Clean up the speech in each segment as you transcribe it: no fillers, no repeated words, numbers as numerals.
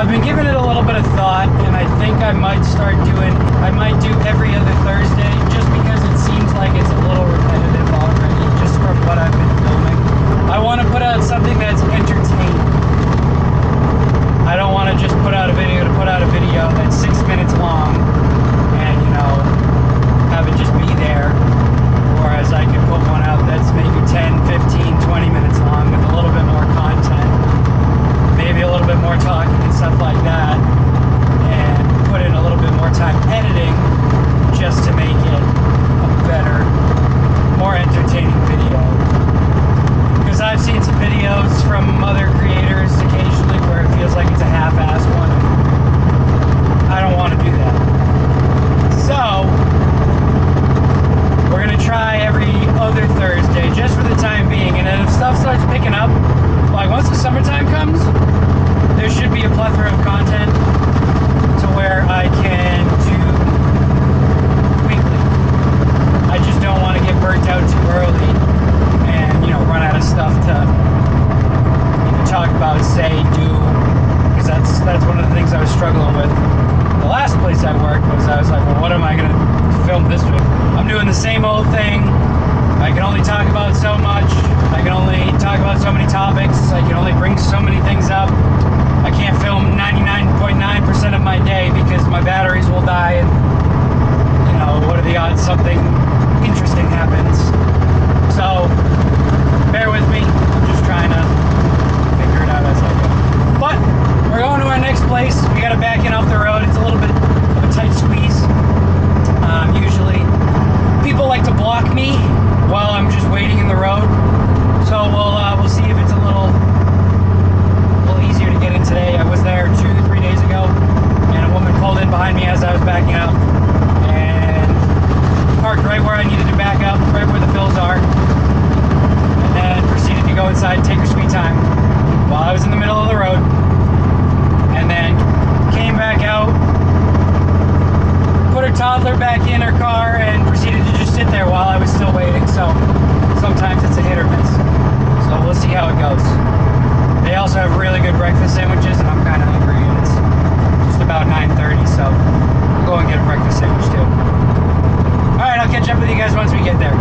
I've been giving it a little bit of thought, and I think I might do every other Thursday, just because it seems like it's a little repetitive already, just from what I've been filming. I want to put out something that's entertaining. I don't want to just put out a video to put out a video that's 6 minutes long and, have it just be there. Whereas I could put one out that's maybe 10, 15, 20 minutes long with a little bit more content, maybe a little bit more talking and stuff like that, and put in a little bit more time editing just to make it a better, more entertaining video. Because I've seen some videos from other creators occasionally where it feels like it's a half-assed one. I don't want to do that. So, we're going to try every other Thursday just for the time being. And then if stuff starts picking up, like once the summertime comes, there should be a plethora of content to where I can do weekly. I just don't want to get burnt out too early and, run out of stuff to talk about, say, do, because that's one of the things I was struggling with. The last place I worked was, I was like, well, what am I going to film this with? I'm doing the same old thing. I can only talk about so much. I can only talk about so many topics. I can only bring so many things up. I can't film 99.9% of my day because my batteries will die, and what are the odds something interesting happens? So bear with me. I'm just trying to figure it out as I go. But we're going to our next place. We got to back in off the road. It's a little bit of a tight squeeze. Usually people like to block me while I'm just waiting in the road. So we'll see if it's a little easier to get in today. I was there 2-3 days ago, and a woman pulled in behind me as I was backing up and parked right where I needed to back up, right where the fills are, and then proceeded to go inside and take her sweet time while I was in the middle of the road, and then came back out, put her toddler back in her car, and proceeded to just sit there while I was still waiting. So sometimes it's a hit or miss. So we'll see how it goes. They also have really good breakfast sandwiches, and I'm kind of hungry, and it's just about 9:30, so we'll go and get a breakfast sandwich too. Alright, I'll catch up with you guys once we get there.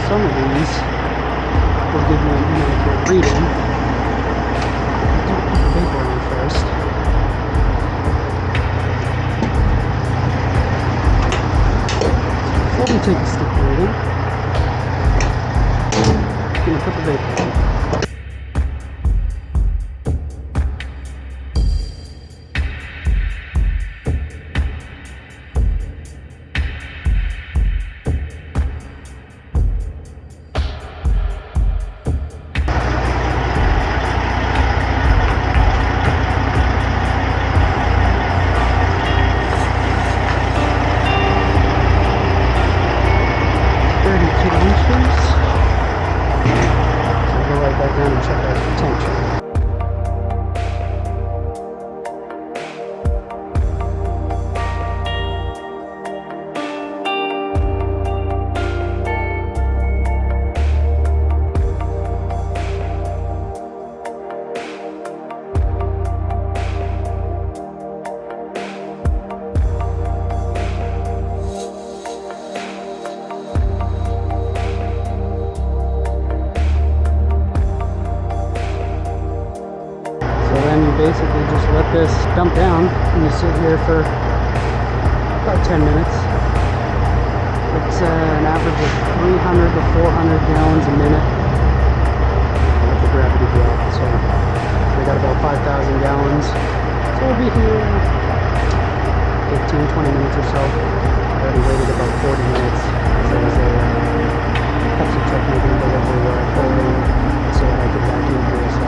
some of these will give you an inaccurate reading. Do put the vapor on first. Before we take the stick reading, I'm going to put the vapor on. Basically just let this dump down and you sit here for about 10 minutes. It's an average of 300 to 400 gallons a minute with the gravity drop. So we got about 5,000 gallons. So we'll be here 15-20 minutes or so. I already waited about 40 minutes because there was a Pepsi truck making a delivery where I pulled in so that I could vacuum here. So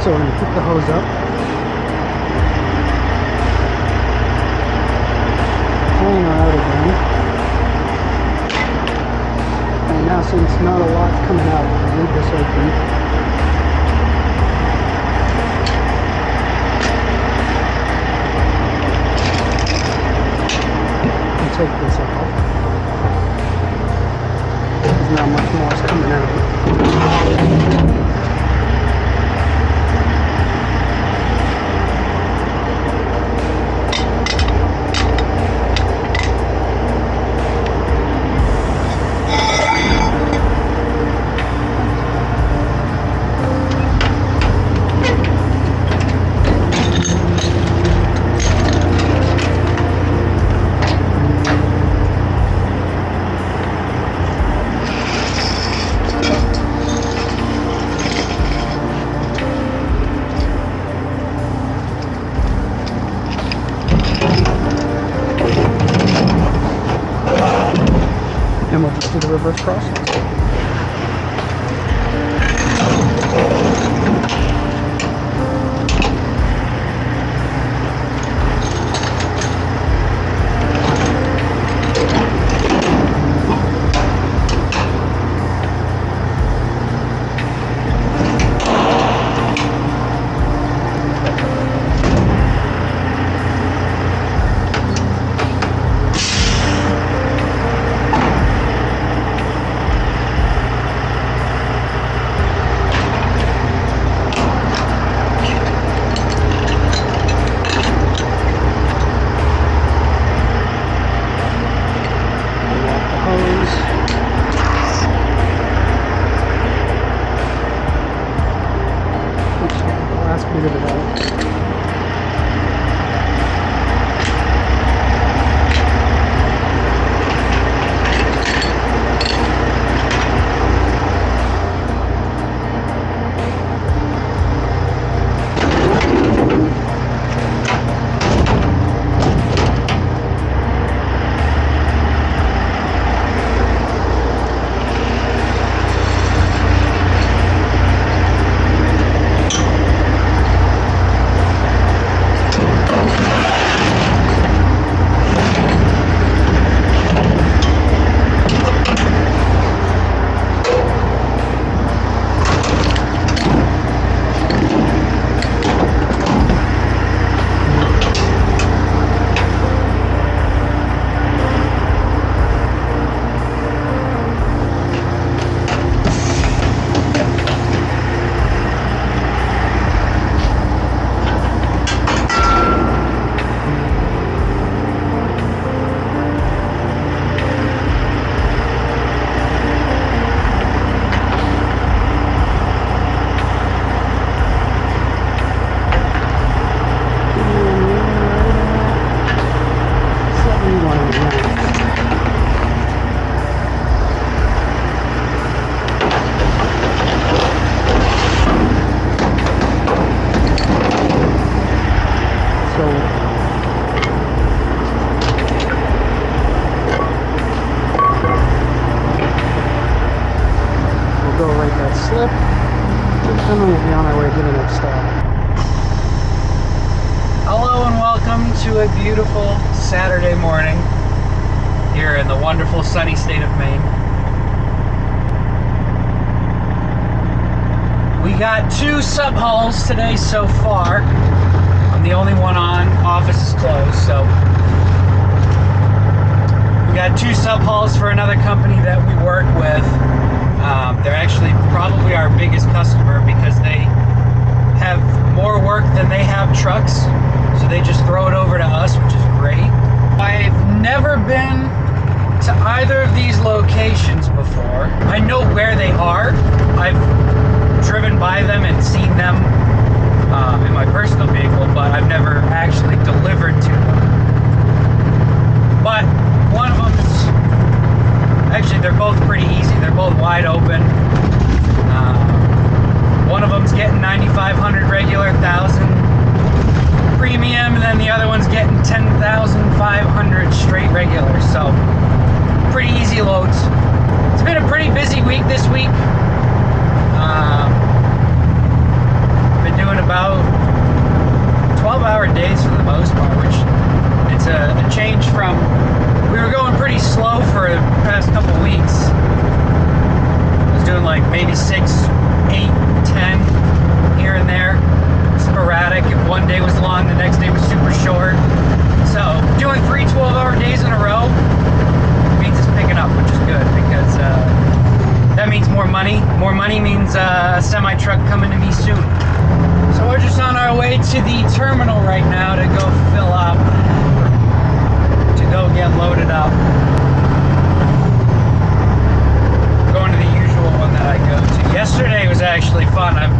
So we're going to pick the hose up, pulling her out again, and now since not a lot's coming out, I'll leave this open. And take this off. There's not much more is coming out. And we'll just do the reverse process. to a beautiful Saturday morning here in the wonderful sunny state of Maine. We got 2 sub-hauls today so far. I'm the only one on. Office is closed, so we got 2 sub-hauls for another company that we work with. They're actually probably our biggest customer because they have more work than they have trucks, so they just throw it over to us, which is great. I've never been to either of these locations before. I know where they are. I've driven by them and seen them in my personal vehicle, but I've never actually delivered to them. But one of them's actually, they're both pretty easy. They're both wide open. One of them's getting 9,500 regular, 1,000 premium, and then the other one's getting 10,500 straight regular. So pretty easy loads. It's been a pretty busy week this week. Been doing about 12-hour days for the most part, which it's a change from, we were going pretty slow for the past couple weeks. I was doing like maybe 6, 8, 10 here and there, sporadic. If one day was long, the next day was super short. So doing 3 12-hour days in a row means it's picking up, which is good because that means more money. More money means a semi-truck coming to me soon. So we're just on our way to the terminal right now to go fill up, to go get loaded up. Going to the usual one that I go to. Yesterday was actually fun. I'm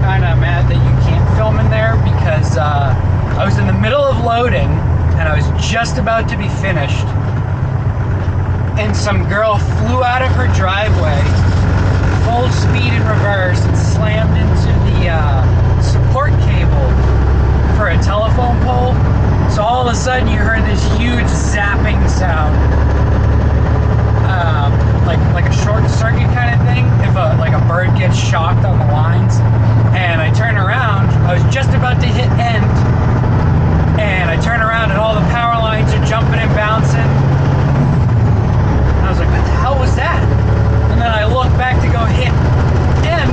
kind of mad that you can't film in there because I was in the middle of loading and I was just about to be finished, and some girl flew out of her driveway full speed in reverse and slammed into the support cable for a telephone pole. So all of a sudden you heard this huge zapping sound, like a short circuit kind of thing, if a bird gets shocked on the lines. And I turn around, I was just about to hit end, and I turn around and all the power lines are jumping and bouncing. I was like, what the hell was that? And then I looked back to go hit end,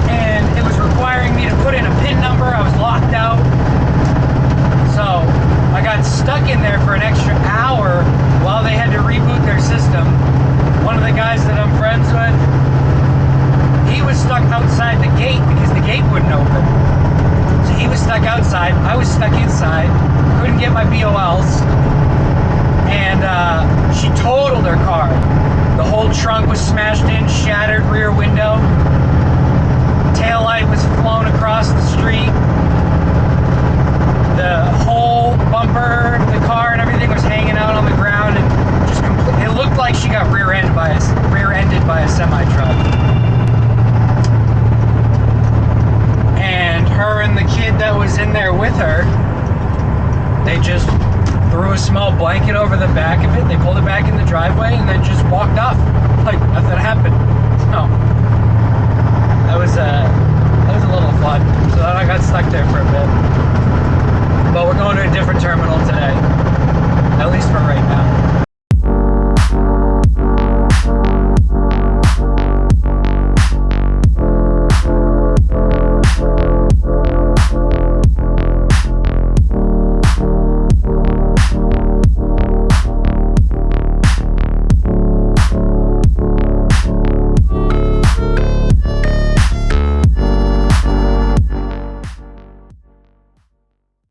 and it was requiring me to put in a PIN number. I was locked out. So I got stuck in there for an extra hour while they had to reboot their system. One of the guys that I'm friends with, he was stuck outside the gate because the gate wouldn't open. So he was stuck outside. I was stuck inside. Couldn't get my BOLs. And she totaled her car. The whole trunk was smashed in, shattered rear window. Taillight was flown across the street. The whole bumper, the car, and everything was hanging out on the ground, and just it looked like she got rear-ended by a semi-truck. And her and the kid that was in there with her, they just threw a small blanket over the back of it. They pulled it back in the driveway and then just walked off like nothing happened. So